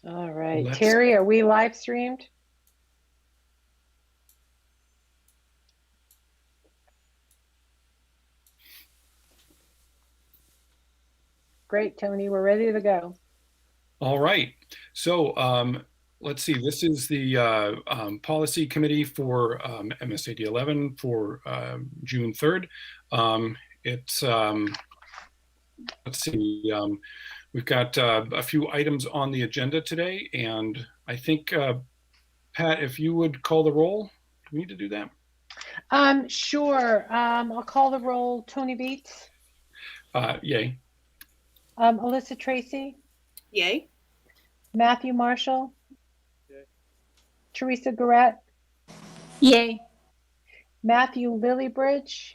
All right. Let's, Terry, are we live streamed? Great, Tony. We're ready to go. all right. So let's see. This is the policy committee for MSAD11 for June 3rd. It's let's see. We've got a few items on the agenda today, and I think Pat, if you would call the roll, do we need to do that? Sure. I'll call the roll. Tony Beets, Yay. Alyssa Tracy, Yay. Matthew Marshall, Teresa Garrett, Yay. Matthew Lillybridge,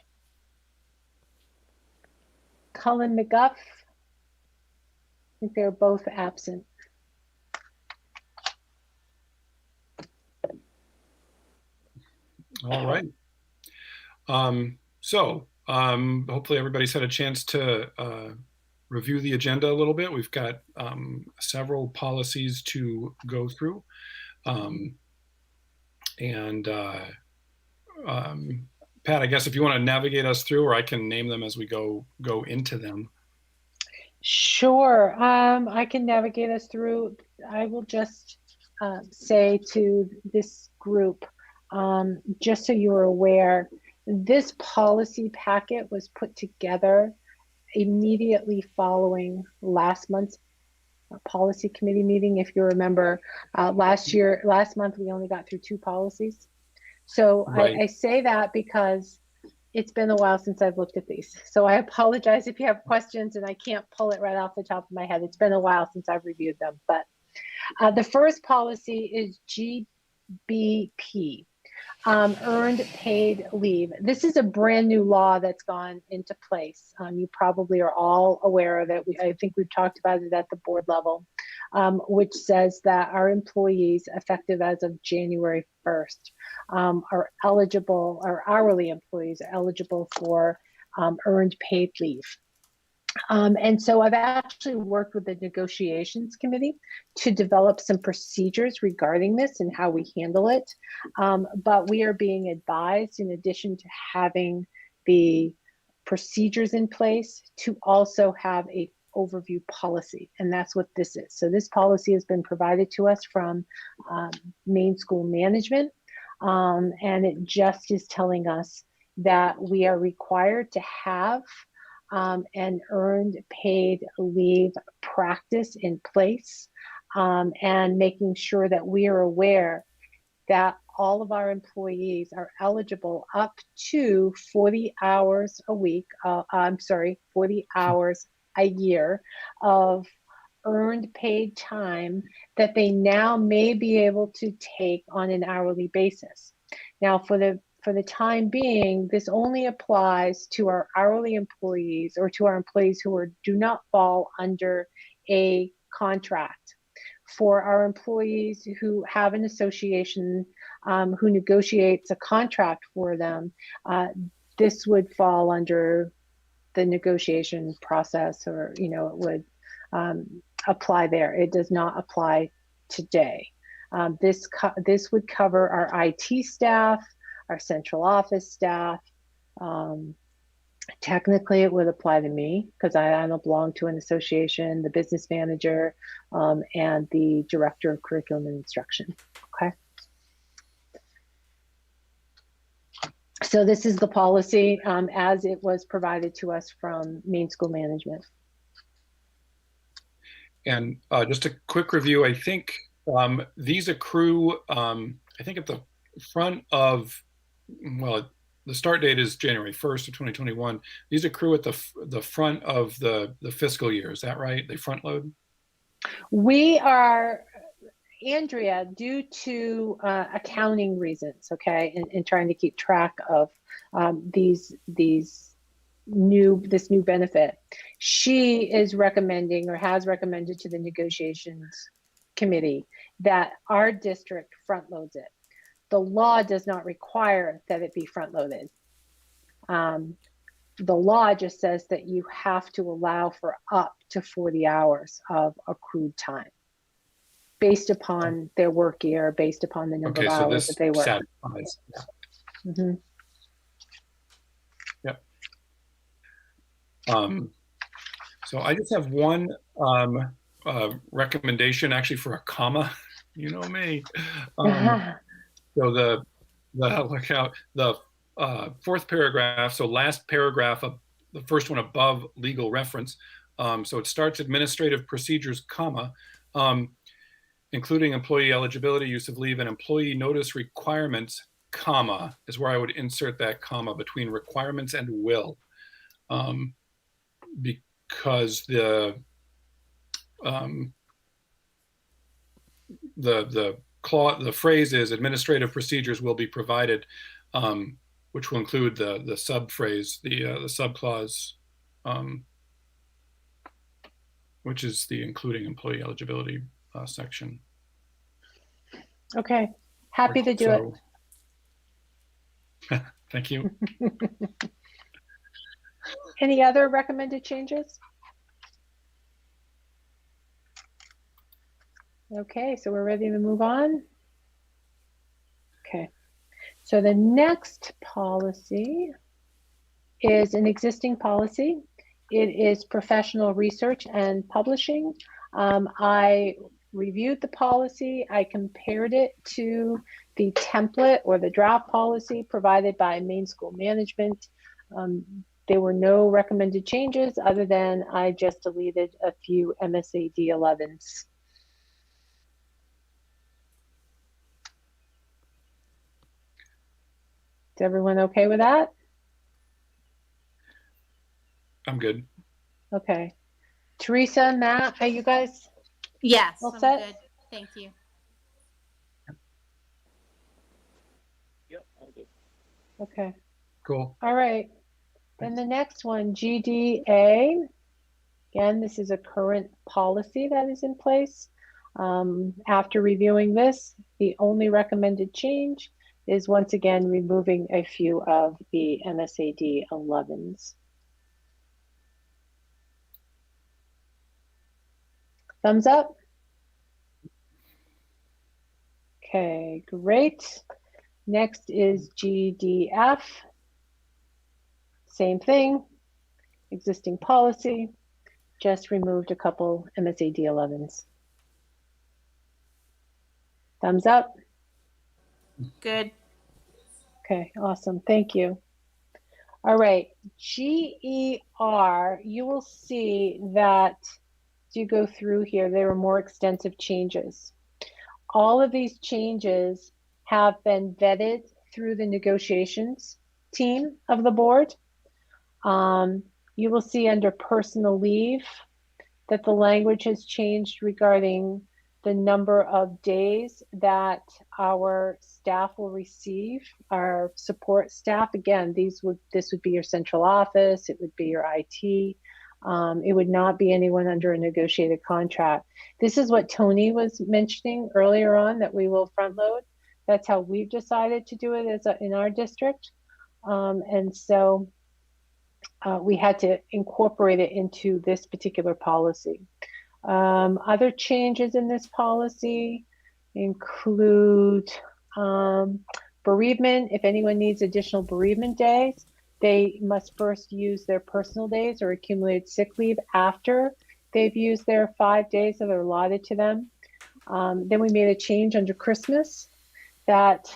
Cullen McGuff. I think they're both absent. All right. Hopefully everybody's had a chance to review the agenda a little bit. We've got several policies to go through. Pat, I guess if you want to navigate us through, or I can name them as we go into them. Sure. I can navigate us through. I will just say to this group, just so you're aware, this policy packet was put together immediately following last month's policy committee meeting. If you remember, last month, we only got through 2 policies. So right. I say that because it's been a while since I've looked at these. So I apologize if you have questions and I can't pull it right off the top of my head. It's been a while since I've reviewed them. But the first policy is GBP, earned paid leave. This is a brand new law that's gone into place. You probably are all aware of it. I think we've talked about it at the board level, which says that our employees, effective as of January 1st, are eligible, or hourly employees are eligible for earned paid leave. And so I've actually worked with the negotiations committee to develop some procedures regarding this and how we handle it. But we are being advised, in addition to having the procedures in place, to also have a overview policy, and that's what this is. So this policy has been provided to us from Maine School Management, and it just is telling us that we are required to have an earned paid leave practice in place, and making sure that we are aware that all of our employees are eligible up to 40 hours a week, 40 hours a year of earned paid time that they now may be able to take on an hourly basis. Now, for the time being, this only applies to our hourly employees, or to our employees who do not fall under a contract. For our employees who have an association who negotiates a contract for them, this would fall under the negotiation process, or it would apply there. It does not apply today. This would cover our IT staff, our central office staff. Technically, it would apply to me because I belong to an association, the business manager, and the director of curriculum and instruction. Okay. So this is the policy as it was provided to us from Maine School Management. And just a quick review, I think these accrue, I think at the front of, well, the start date is January 1st of 2021. These accrue at the front of the fiscal year. Is that right? They front load? We are, Andrea, due to accounting reasons, okay, and trying to keep track of this new benefit, she is recommending, or has recommended to the negotiations committee, that our district front loads it. The law does not require that it be front loaded. The law just says that you have to allow for up to 40 hours of accrued time. based upon their work year, based upon the number Okay, of so hours this that they work. satisfies. Yeah. Mhm. Yep. So I just have one recommendation, actually, for a comma. You know me. So the look out the fourth paragraph. So last paragraph of the first one above legal reference. So it starts administrative procedures, comma, including employee eligibility, use of leave, and employee notice requirements, comma, is where I would insert that comma between requirements and will, because the phrase is administrative procedures will be provided, which will include the sub phrase, the sub clause, which is the including employee eligibility section. Okay, happy to do So, it. Thank you. Any other recommended changes? Okay, so we're ready to move on. Okay, so the next policy is an existing policy. It is professional research and publishing. I reviewed the policy. I compared it to the template or the draft policy provided by Maine School Management. There were no recommended changes other than I just deleted a few MSAD11s. Is everyone okay with that? I'm good. Okay. Teresa, Matt, are you guys? Yes, all I'm set? good. Thank you. Yep, I'm good. Okay. Cool. All right. Then the next one, GDA. Again, this is a current policy that is in place. After reviewing this, the only recommended change is once again removing a few of the MSAD 11s. Thumbs up? Okay, great. Next is GDF. Same thing, existing policy, just removed a couple MSAD 11s. Thumbs up? Good. Okay, awesome, thank you. All right, GER, you will see that as you go through here, there are more extensive changes. All of these changes have been vetted through the negotiations team of the board. You will see under personal leave that the language has changed regarding the number of days that our staff will receive, our support staff. Again, this would be your central office, it would be your IT. It would not be anyone under a negotiated contract. This is what Tony was mentioning earlier on, that we will front load. That's how we've decided to do it in our district. And so we had to incorporate it into this particular policy. Other changes in this policy include bereavement. If anyone needs additional bereavement days, they must first use their personal days or accumulated sick leave after they've used their 5 days that are allotted to them. Then we made a change under Christmas that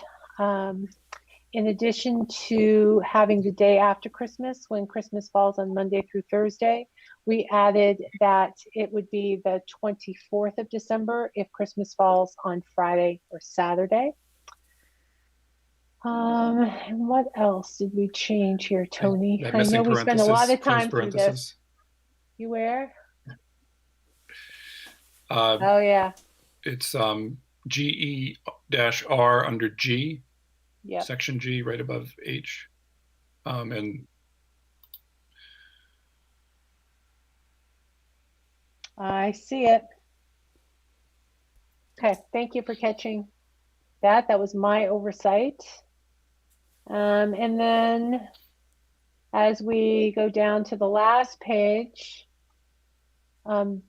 in addition to having the day after Christmas, when Christmas falls on Monday through Thursday, we added that it would be the 24th of December if Christmas falls on Friday or Saturday. And what else did we change here, Tony? I know we spent a lot of time through this. You where? Oh yeah. It's GE-R under G. Yeah. Section G right above H. And I see it. Okay, thank you for catching that. That was my oversight. And then as we go down to the last page,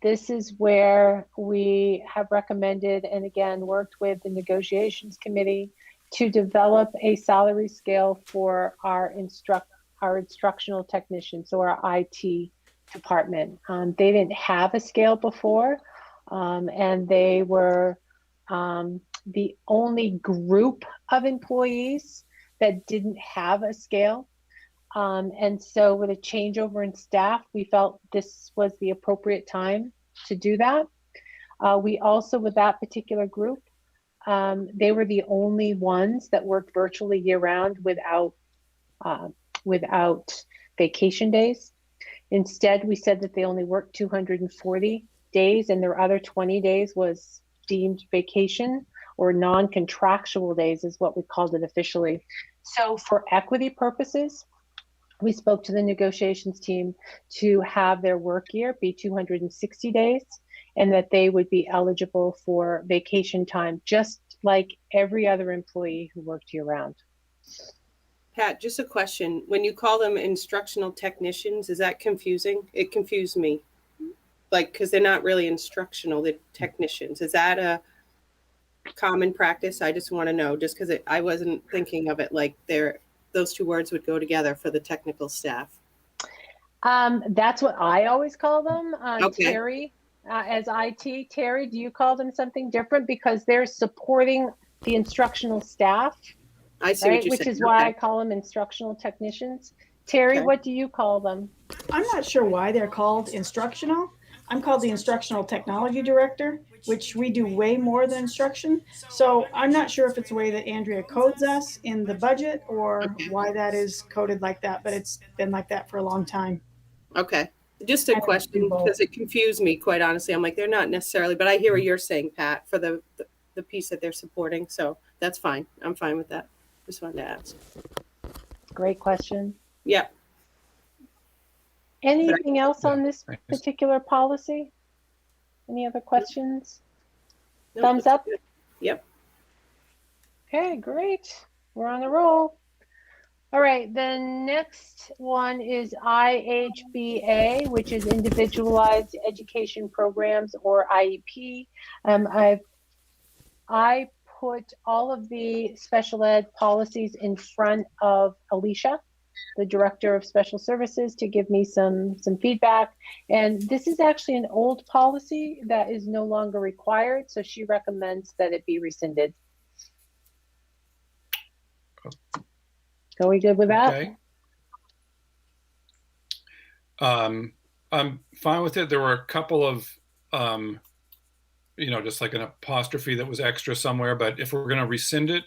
This is where we have recommended and again worked with the negotiations committee to develop a salary scale for our instructional technicians, so our IT department. They didn't have a scale before, and they were the only group of employees that didn't have a scale. And so with a changeover in staff, we felt this was the appropriate time to do that. We also, with that particular group, they were the only ones that worked virtually year round without vacation days. Instead, we said that they only worked 240 days and their other 20 days was deemed vacation or non-contractual days is what we called it officially. So for equity purposes, we spoke to the negotiations team to have their work year be 260 days and that they would be eligible for vacation time, just like every other employee who worked year round. Pat, just a question. When you call them instructional technicians, is that confusing? It confused me. Like, because they're not really instructional, they're technicians. Is that a common practice? I just want to know, just because I wasn't thinking of it like those two words would go together for the technical staff. That's what I always call them. Okay. Terry, as IT, Terry, do you call them something different? Because they're supporting the instructional staff, I see right? what you're Which saying. is why Okay. I call them instructional technicians. Terry, Okay. what do you call them? I'm not sure why they're called instructional. I'm called the Instructional Technology Director, which we do way more than instruction. So I'm not sure if it's the way that Andrea codes us in the budget or why that is coded like that, but it's been like that for a long time. Okay. Just a I question do both. because it confused me, quite honestly. I'm like, they're not necessarily, but I hear what you're saying, Pat, for the piece that they're supporting. So that's fine. I'm fine with that. Just wanted to ask. Great question. Yeah. Anything else on this Thanks. particular policy? Any other questions? No, Thumbs that's up? good. Yep. Okay, great. We're on a roll. All right, the next one is IHBA, which is Individualized Education Programs, or IEP. I put all of the special ed policies in front of Alicia, the Director of Special Services, to give me some feedback. And this is actually an old policy that is no longer required, so she recommends that it be rescinded. Are we good with that? Okay. I'm fine with it. There were a couple of, just like an apostrophe that was extra somewhere, but if we're going to rescind it,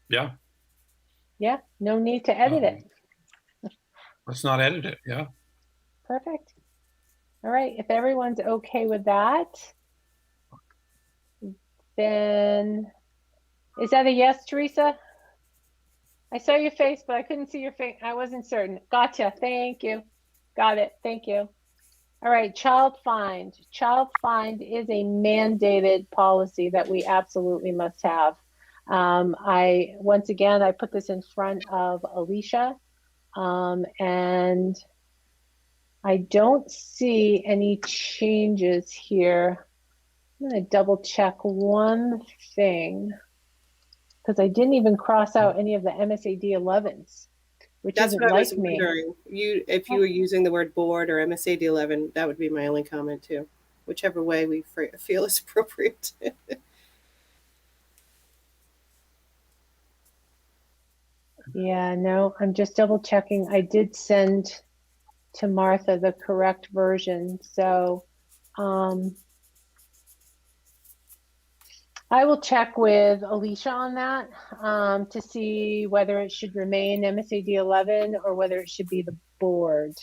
yeah. Yeah, no need to edit it. Let's not edit it. Yeah. Perfect. All right, if everyone's okay with that, then is that a yes, Teresa? I saw your face, but I couldn't see your face. I wasn't certain. Gotcha. Thank you. Got it. Thank you. All right, child find. Child find is a mandated policy that we absolutely must have. Once again, I put this in front of Alicia, and I don't see any changes here. I'm going to double check one thing because I didn't even cross out any of the MSAD11s, which That's isn't what I was like me. wondering. If you were using the word board or MSAD11, that would be my only comment too. Whichever way we feel is appropriate. Yeah, no, I'm just double checking. I did send to Martha the correct version. So I will check with Alicia on that to see whether it should remain MSAD11 or whether it should be the board.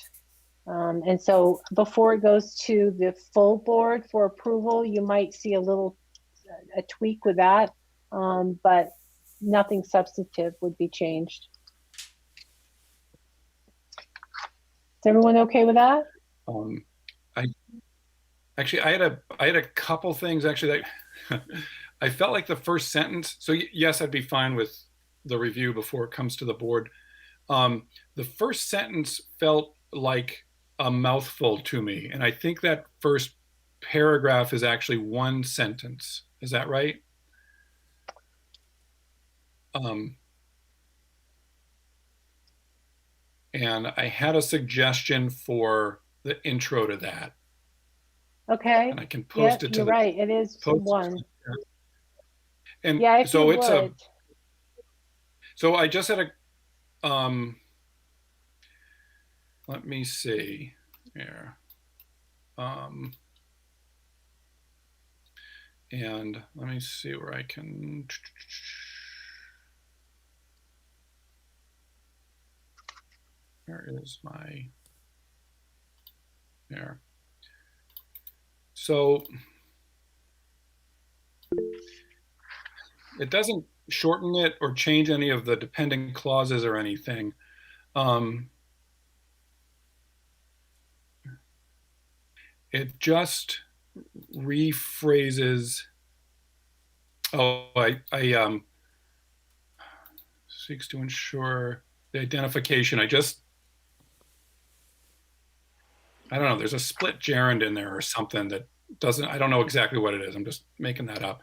And so before it goes to the full board for approval, you might see a tweak with that, but nothing substantive would be changed. Is everyone okay with that? I had a couple things actually that I felt like the first sentence. So yes, I'd be fine with the review before it comes to the board. The first sentence felt like a mouthful to me. And I think that first paragraph is actually one sentence. Is that right? And I had a suggestion for the intro to that. Okay. And I can post Yep, it to you're the right. It is one. And Yeah, if so you it's would. so I just had a let me see here. And let me see where I can. Where is my, there. So it doesn't shorten it or change any of the dependent clauses or anything. It just rephrases. Oh, I seeks to ensure the identification. I don't know. There's a split gerund in there or something that doesn't. I don't know exactly what it is. I'm just making that up.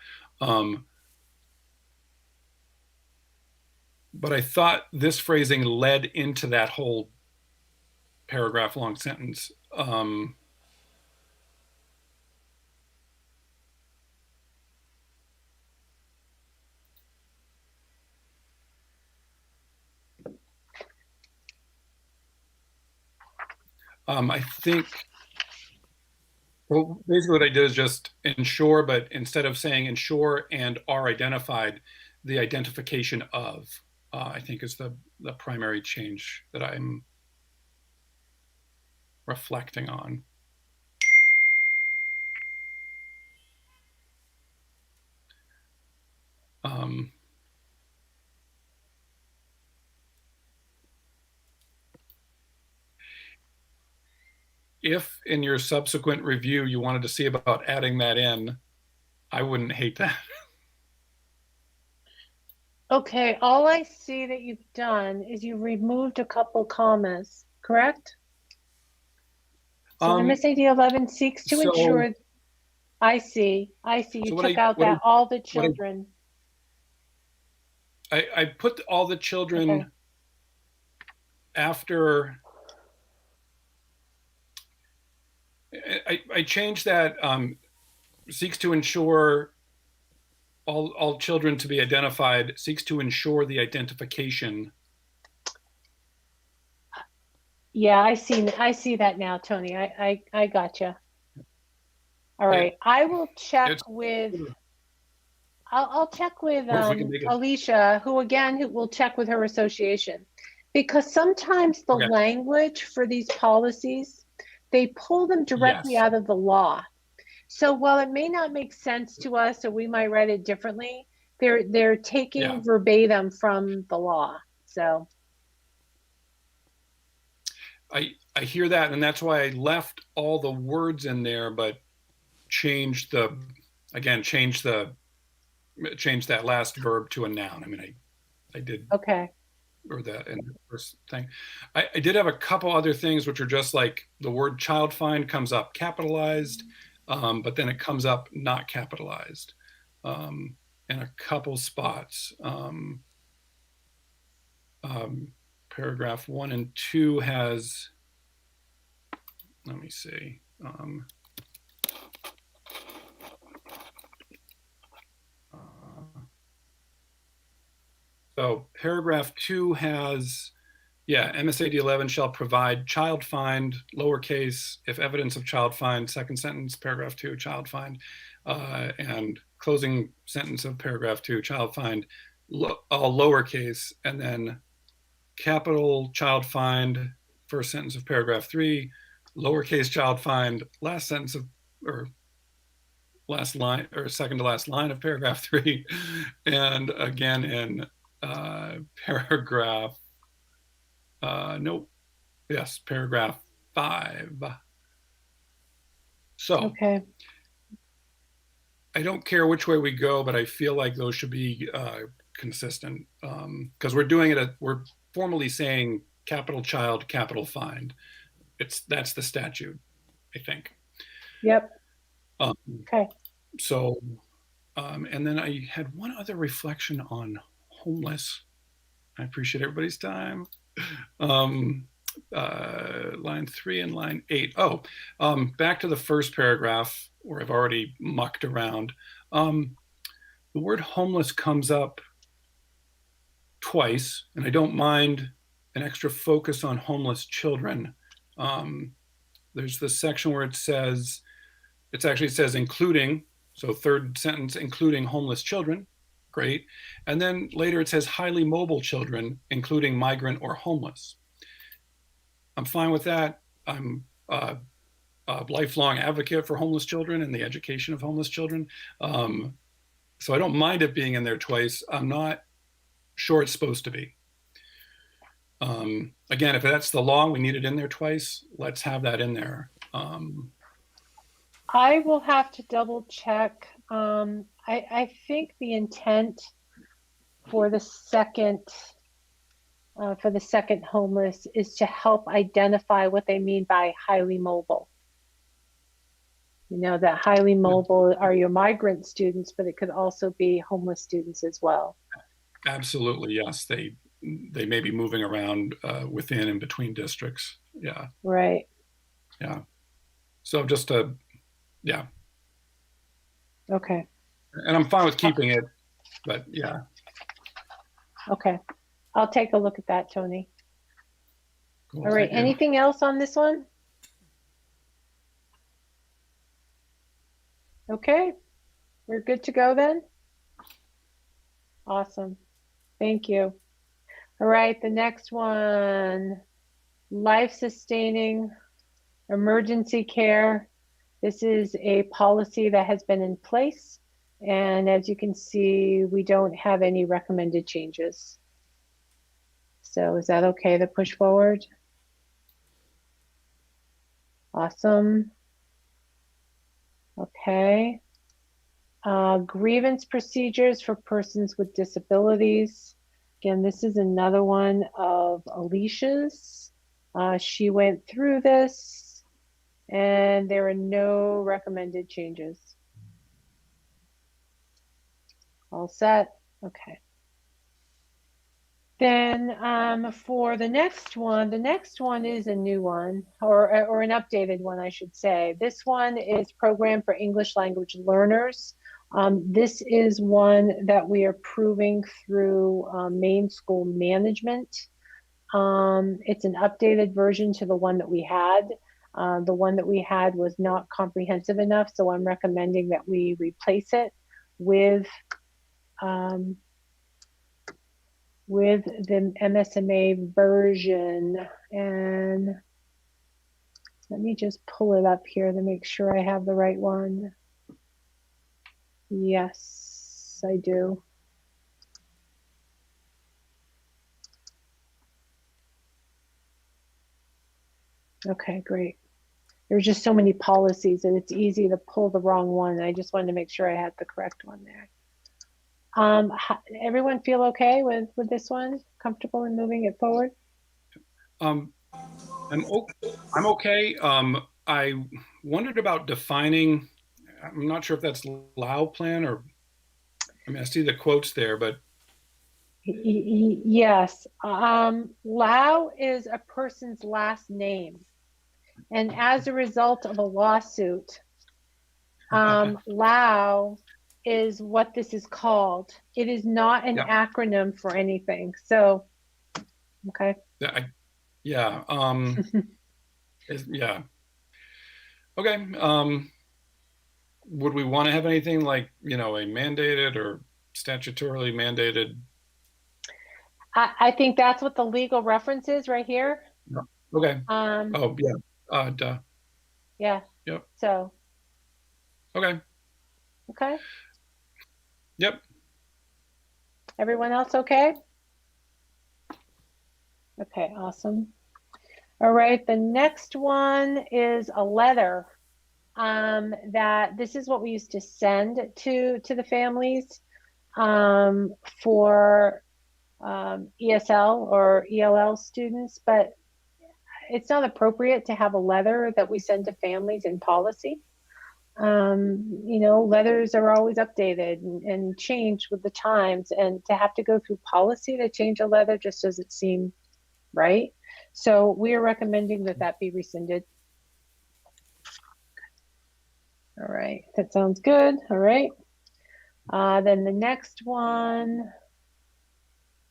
But I thought this phrasing led into that whole paragraph long sentence. I think, well, basically what I did is just ensure, but instead of saying ensure and are identified, the identification of, I think is the primary change that I'm reflecting on. If in your subsequent review you wanted to see about adding that in, I wouldn't hate that. Okay, all I see that you've done is you removed a couple commas, correct? So MSAD11 seeks to ensure. I see. You took out that all the children. I put all the children after. I changed that. Seeks to ensure all children to be identified. Seeks to ensure the identification. Yeah, I see that now, Tony. I gotcha. All right, I will check with. I'll check with Alicia, who will check with her association, because sometimes the language for these policies, they pull them directly out of the law. So while it may not make sense to us, or we might write it differently, they're taking verbatim from the law. So I hear that, and that's why I left all the words in there, but changed that last verb to a noun. I mean, I did. Okay. Or that in the first thing. I did have a couple other things which are just like the word child find comes up capitalized, but then it comes up not capitalized in a couple spots. Paragraph 1 and 2 has, let me see. So paragraph 2 has, MSAD11 shall provide child find, lowercase, if evidence of child find, second sentence, paragraph 2, child find, and closing sentence of paragraph 2, child find, all lowercase, and then capital child find, first sentence of paragraph 3, lowercase child find, last sentence of, or last line, or second to last line of paragraph 3, and again in paragraph, paragraph 5. So, I don't care which way we go, but I feel like those should be consistent, because we're doing it, we're formally saying capital child, capital find. that's the statute, I think. Yep. Um, Okay. so, and then I had one other reflection on homeless. I appreciate everybody's time. Line 3 and line 8. Oh, back to the first paragraph where I've already mucked around. The word homeless comes up twice, and I don't mind an extra focus on homeless children. There's the section where it actually says including, so third sentence, including homeless children. Great. And then later it says highly mobile children, including migrant or homeless. I'm fine with that. I'm a lifelong advocate for homeless children and the education of homeless children. So I don't mind it being in there twice. I'm not sure it's supposed to be. Again, if that's the law, we need it in there twice, let's have that in there. I will have to double check. I think the intent for the second homeless is to help identify what they mean by highly mobile. You know, that highly mobile are your migrant students, but it could also be homeless students as well. Absolutely, yes. They may be moving around within and between districts. Yeah. Right. Yeah. So just yeah. Okay. And I'm fine with keeping it, but yeah. Okay. I'll take a look at that, Tony. Cool, All right. thank you. Anything else on this one? Okay. We're good to go then? Awesome. Thank you. All right. The next one, life-sustaining emergency care. This is a policy that has been in place. And as you can see, we don't have any recommended changes. So is that okay to push forward? Awesome. Okay. Grievance procedures for persons with disabilities. Again, this is another one of Alicia's. She went through this and there are no recommended changes. All set? Okay. Then for the next one is a new one, or an updated one, I should say. This one is Program for English Language Learners. This is one that we are approving through Maine School Management. It's an updated version to the one that we had. The one that we had was not comprehensive enough, so I'm recommending that we replace it with the MSMA version. And let me just pull it up here to make sure I have the right one. Yes, I do. Okay, great. There's just so many policies and it's easy to pull the wrong one. I just wanted to make sure I had the correct one there. Everyone feel okay with this one? Comfortable in moving it forward? I'm okay. I wondered about defining, I'm not sure if that's LAU plan or, I mean, I see the quotes there, but. Yes. LAU is a person's last name. And as a result of a lawsuit, LAU is what this is called. It is not an acronym for anything. So, okay. Yeah. Yeah. Okay. Would we want to have anything like, you know, a mandated or statutorily mandated? I think that's what the legal reference is right here. Okay. Oh, yeah. Duh. Yeah. Yep. So. Okay. Okay. Yep. Everyone else okay? Okay, awesome. All right, the next one is a letter that this is what we used to send to the families for ESL or ELL students, but it's not appropriate to have a letter that we send to families in policy. You know, letters are always updated and changed with the times, and to have to go through policy to change a letter just doesn't seem right. So we are recommending that that be rescinded. All right, that sounds good. All right. Then the next one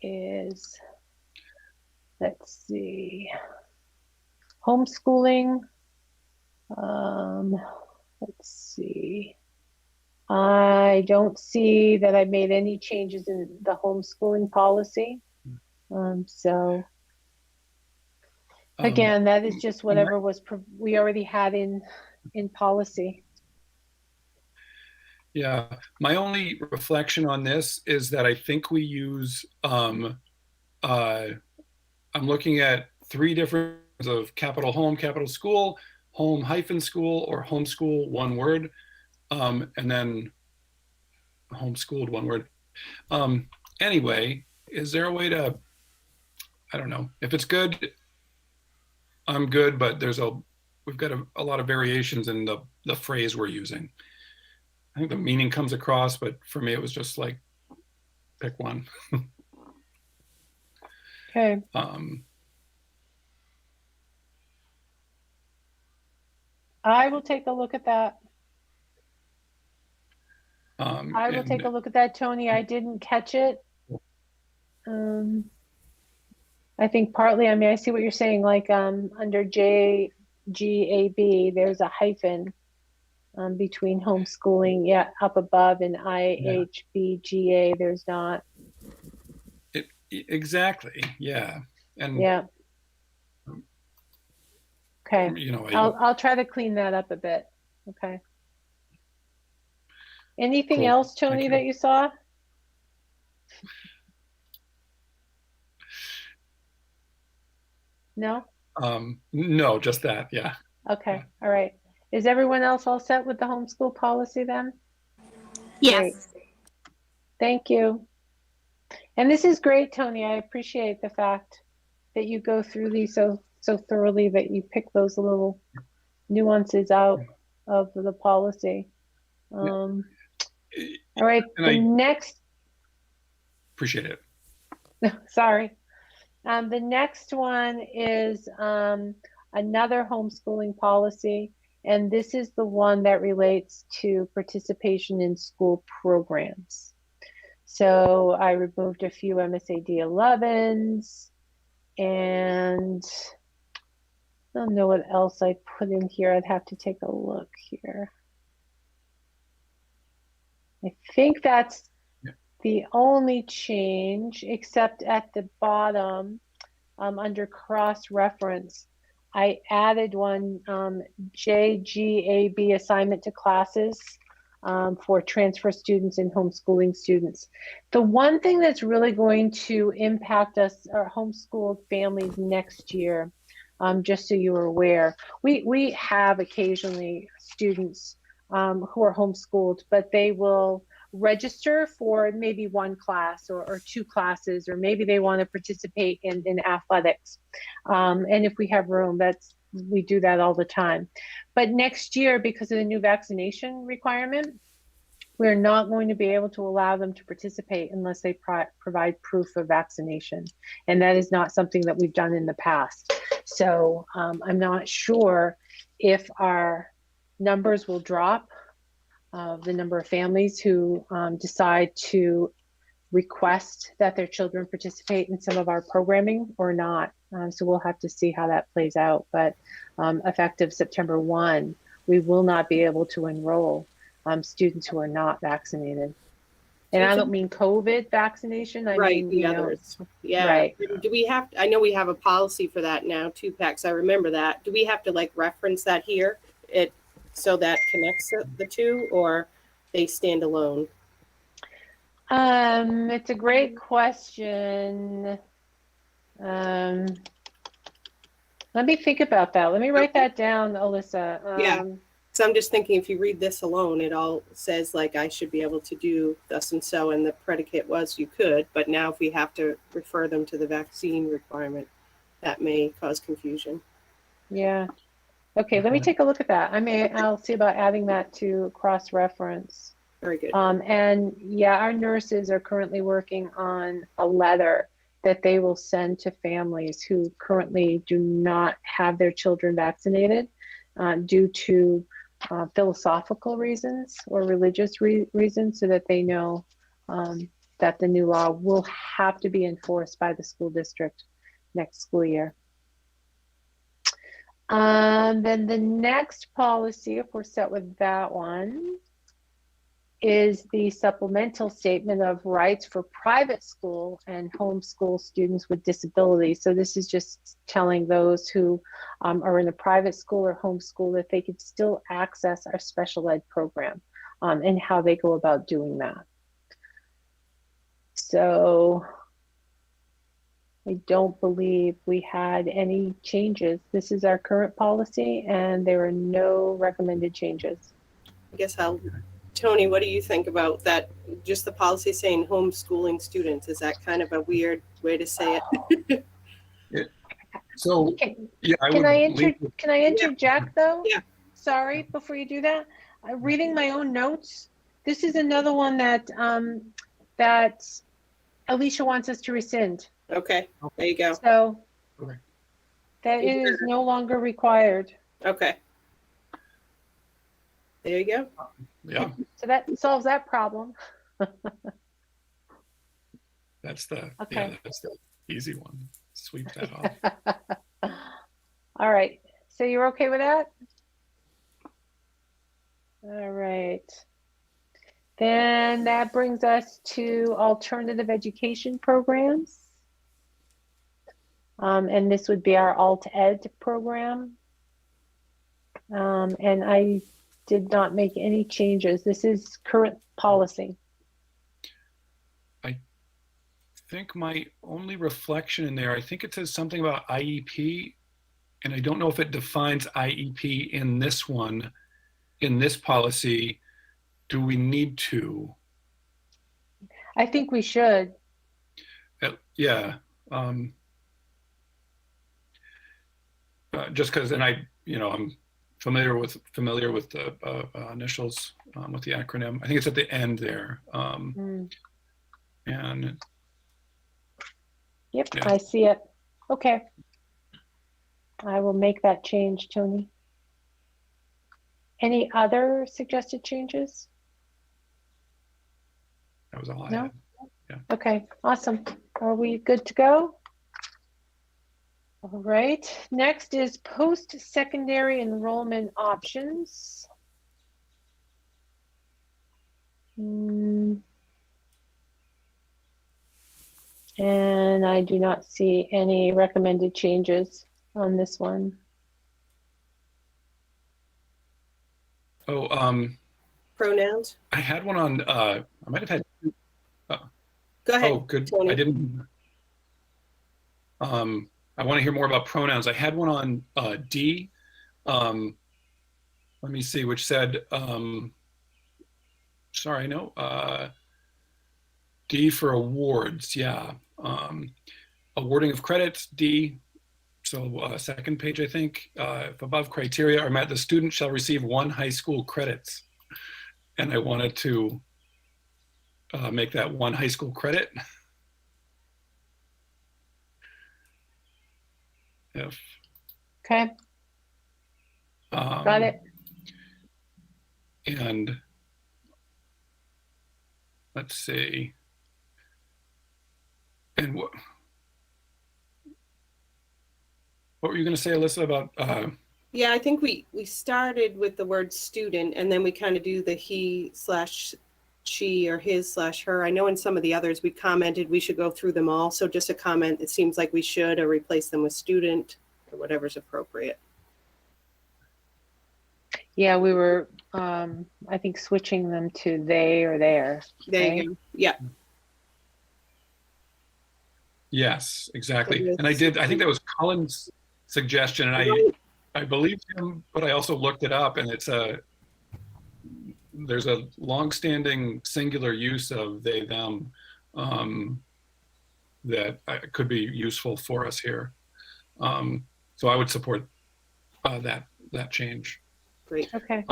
is, let's see, homeschooling. Let's see. I don't see that I made any changes in the homeschooling policy. So again, that is just whatever was we already had in policy. Yeah, my only reflection on this is that I think we use, I'm looking at 3 different of capital home, capital school, home hyphen school, or homeschool, one word, and then homeschooled, one word. Anyway, is there a way to, I don't know, if it's good, I'm good, but we've got a lot of variations in the phrase we're using. I think the meaning comes across, but for me, it was just like, pick one. Okay. I will take a look at that. I will take a look at that, Tony. I didn't catch it. I think partly, I mean, I see what you're saying, like under JGAB, there's a hyphen between homeschooling, yeah, up above, and IHBGA, there's not. Exactly, yeah. And yeah. Okay, you know, I'll try to clean that up a bit. Okay. Anything Cool. else, Tony, that you saw? No? No, just that, yeah. Okay, Yeah. all right. Is everyone else all set with the homeschool policy then? Yes. Great. Thank you. And this is great, Tony. I appreciate the fact that you go through these so thoroughly, that you pick those little nuances out of the policy. All right, And the next. Appreciate it. Sorry. The next one is another homeschooling policy, and this is the one that relates to participation in school programs. So I removed a few MSAD11s, and I don't know what else I put in here. I'd have to take a look here. I think that's the only change, except at the bottom under cross-reference, I added one JGAB assignment to classes for transfer students and homeschooling students. The one thing that's really going to impact us, our homeschooled families next year, just so you are aware, we have occasionally students who are homeschooled, but they will register for maybe one class or 2 classes, or maybe they want to participate in athletics. And if we have room, we do that all the time. But next year, because of the new vaccination requirement, we're not going to be able to allow them to participate unless they provide proof of vaccination. And that is not something that we've done in the past. So I'm not sure if our numbers will drop, the number of families who decide to request that their children participate in some of our programming or not. So we'll have to see how that plays out. But effective September 1, we will not be able to enroll students who are not vaccinated. And I don't mean COVID vaccination. I mean the others. Yeah. Right. Do we have, I know we have a policy for that now, 2-packs. I remember that. Do we have to like reference that here? So that connects the two, or they stand alone? It's a great question. Let me think about that. Let me write that down, Alyssa. Yeah. So I'm just thinking, if you read this alone, it all says like I should be able to do thus and so, and the predicate was you could, but now if we have to refer them to the vaccine requirement, that may cause confusion. Yeah. Okay, let me take a look at that. I'll see about adding that to cross-reference. Very good. And yeah, our nurses are currently working on a letter that they will send to families who currently do not have their children vaccinated due to philosophical reasons or religious reasons, so that they know that the new law will have to be enforced by the school district next school year. Then the next policy, if we're set with that one, is the supplemental statement of rights for private school and homeschool students with disabilities. So this is just telling those who are in a private school or homeschool that they could still access our special ed program and how they go about doing that. So I don't believe we had any changes. This is our current policy and there are no recommended changes. I guess Tony, what do you think about that? Just the policy saying homeschooling students, is that kind of a weird way to say it? So, yeah, Can I interject though? Yeah. Sorry, before you do that, reading my own notes, this is another one that that Alicia wants us to rescind. Okay, there you go. So Okay. that it is no longer required. Okay. There you go. Yeah, So that solves that problem. that's the easy one. Sweep that off. All right. So you're okay with that? All right. Then that brings us to alternative education programs. And this would be our alt ed program. And I did not make any changes. This is current policy. I think my only reflection in there, I think it says something about IEP, and I don't know if it defines IEP in this one, in this policy. Do we need to? I think we should. Yeah. Just because, and I'm familiar with the initials with the acronym. I think it's at the end there. And Yep, yeah. I see it. Okay. I will make that change, Tony. Any other suggested changes? That was all I No? had. Yeah. Okay, awesome. Are we good to go? All right, next is post-secondary enrollment options. And I do not see any recommended changes on this one. Oh, Pronouns. I had one on, I might have had, Go ahead. oh, good. Tony. I didn't, I want to hear more about pronouns. I had one on D. Let me see, which said, sorry, no, D for awards, yeah. Awarding of credits, D. So second page, I think, if above criteria are met, the student shall receive 1 high school credits. And I wanted to make that 1 high school credit. If Okay, got it. And let's see. And what were you going to say, Alyssa, about? Yeah, I think we started with the word student, and then we kind of do the he/she or his/her. I know in some of the others we commented we should go through them all. So just a comment, it seems like we should, or replace them with student or whatever's appropriate. Yeah, we were, I think, switching them to they or their. There you go. Yeah. Yes, exactly. And I think that was Colin's suggestion, and I believed him, but I also looked it up, and there's a long-standing singular use of they, them that could be useful for us here. So I would support that change. Great. Okay.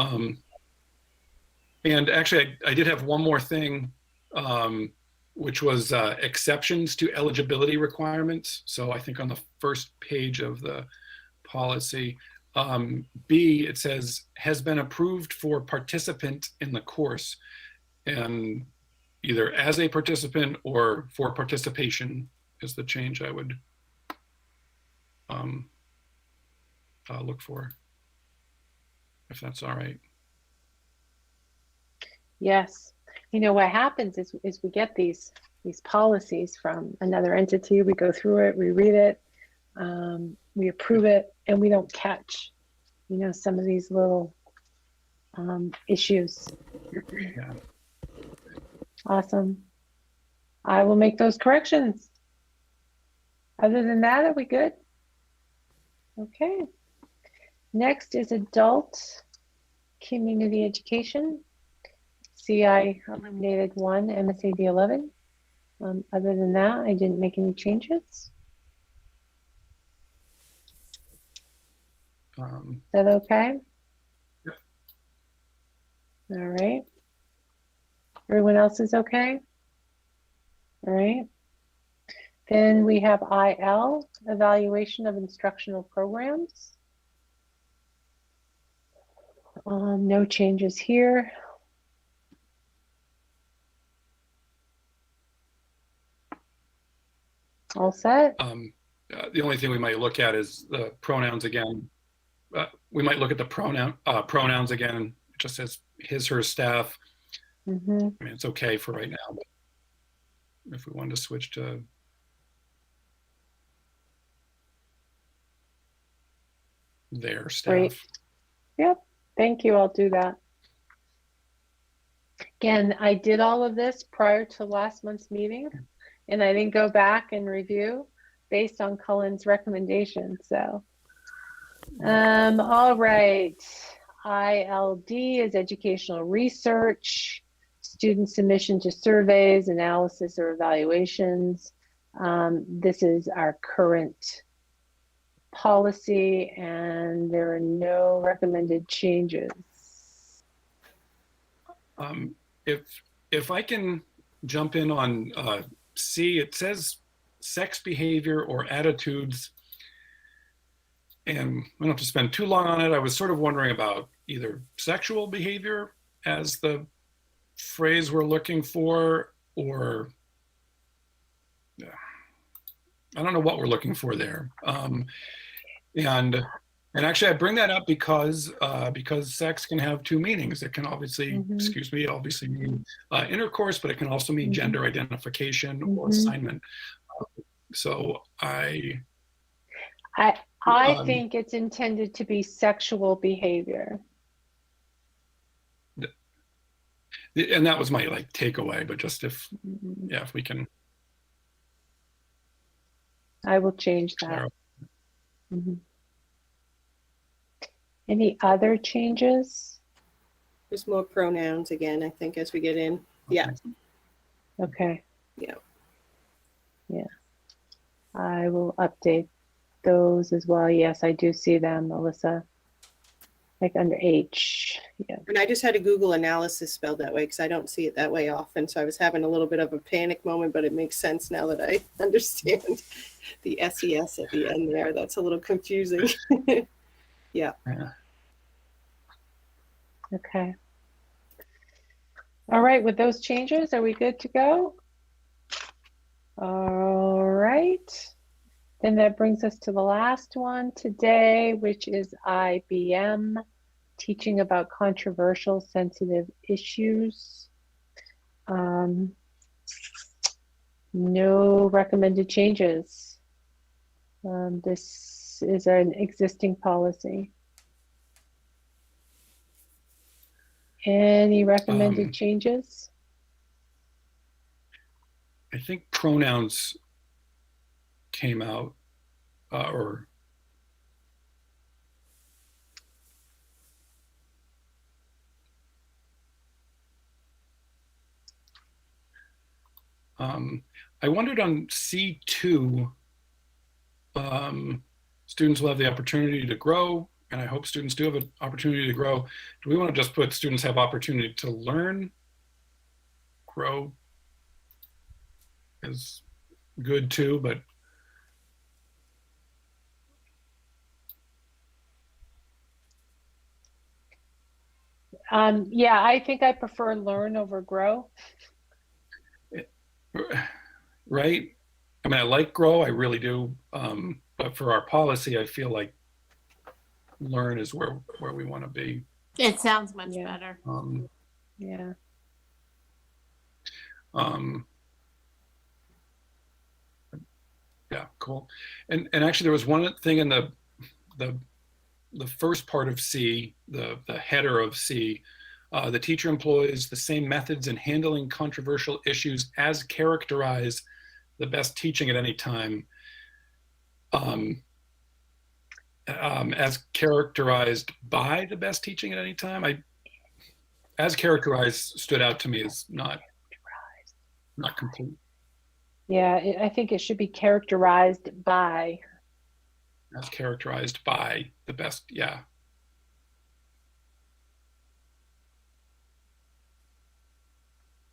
And actually, I did have one more thing, which was exceptions to eligibility requirements. So I think on the first page of the policy, B, it says, has been approved for participant in the course, and either as a participant or for participation is the change I would look for, if that's all right. Yes. You know, what happens is we get these policies from another entity, we go through it, we read it, we approve it, and we don't catch, you know, some of these little issues. Yeah. Awesome. I will make those corrections. Other than that, are we good? Okay. Next is adult community education. CI eliminated 1, MSAD11. Other than that, I didn't make any changes. Is that okay? Yep. All right. Everyone else is okay? All right. Then we have IL, evaluation of instructional programs. No changes here. All set? The only thing we might look at is the pronouns again. We might look at the pronouns again. It just says his, her, staff. Mm-hmm. I mean, it's okay for right now, but if we wanted to switch to their staff. Great. Yep. Thank you. I'll do that. Again, I did all of this prior to last month's meeting, and I didn't go back and review based on Cullen's recommendation. So, all right. ILD is educational research, student submission to surveys, analysis, or evaluations. This is our current policy, and there are no recommended changes. If I can jump in on C, it says sex behavior or attitudes, and we don't have to spend too long on it. I was sort of wondering about either sexual behavior as the phrase we're looking for, or I don't know what we're looking for there. And actually, I bring that up because sex can have two meanings. It can obviously, excuse me, obviously mean intercourse, but it can also mean gender identification or assignment. So I think it's intended to be sexual behavior. And that was my takeaway, but just if we can. I will change that. Any other changes? There's more pronouns again, I think, as we get in. Yeah. Okay. Yeah. Yeah. I will update those as well. Yes, I do see them, Melissa. Like under H. Yeah. And I just had a Google analysis spelled that way because I don't see it that way often. So I was having a little bit of a panic moment, but it makes sense now that I understand the SES at the end there. That's a little confusing. Yeah. Okay. All right, with those changes, are we good to go? All right. Then that brings us to the last one today, which is IBM, teaching about controversial sensitive issues. No recommended changes. This is an existing policy. Any recommended changes? I think pronouns came out, or I wondered on C2, students will have the opportunity to grow and I hope students do have an opportunity to grow. Do we want to just put students have opportunity to learn? Grow is good too, but yeah, I think I prefer learn over grow. right? I mean, I like grow, I really do. But for our policy, I feel like learn is where we want to be. It sounds much Yeah. better. Yeah. Yeah, cool. And actually, there was one thing in the first part of C, the header of C. The teacher employs the same methods in handling controversial issues as characterize the best teaching at any time. As characterized by the best teaching at any time. As characterized stood out to me as not complete. Yeah, I think it should be characterized by. As characterized by the best, yeah.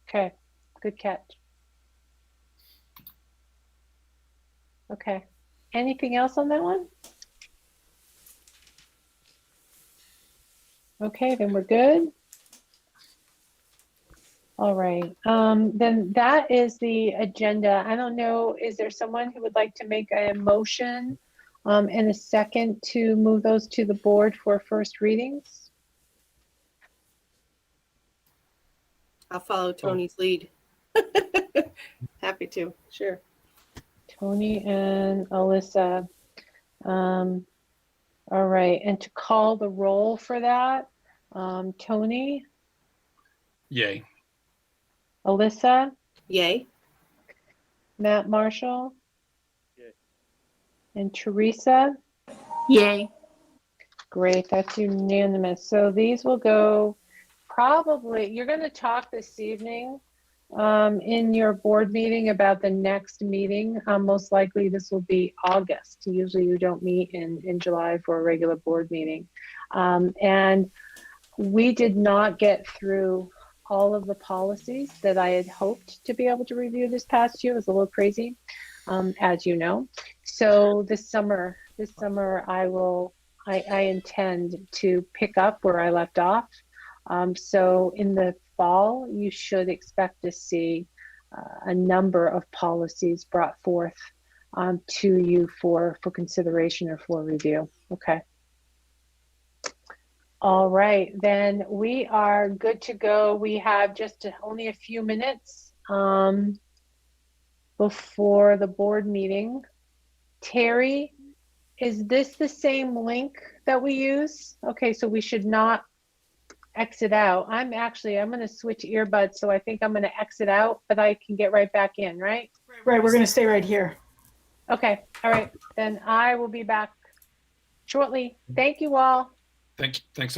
Okay, good catch. Okay, anything else on that one? Okay, then we're good. All right, then that is the agenda. I don't know, is there someone who would like to make a motion and a second to move those to the board for first readings? I'll follow Tony's lead. Happy to, sure. Tony and Alyssa. All right, and to call the roll for that, Tony, Yay. Alyssa, Yay. Matt Marshall, Yay. and Teresa. Yay. Great, that's unanimous. So these will go probably, you're going to talk this evening in your board meeting about the next meeting. Most likely this will be August. Usually you don't meet in July for a regular board meeting. And we did not get through all of the policies that I had hoped to be able to review this past year. It was a little crazy, as you know. So this summer I intend to pick up where I left off. So in the fall, you should expect to see a number of policies brought forth to you for consideration or for review. Okay. All right, then we are good to go. We have just only a few minutes before the board meeting. Terry, is this the same link that we use? Okay, so we should not exit out. I'm going to switch earbuds, so I think I'm going to exit out, but I can get right back in, right? Right, we're going to stay right here. Okay, all right, then I will be back shortly. Thank you all. Thanks so much.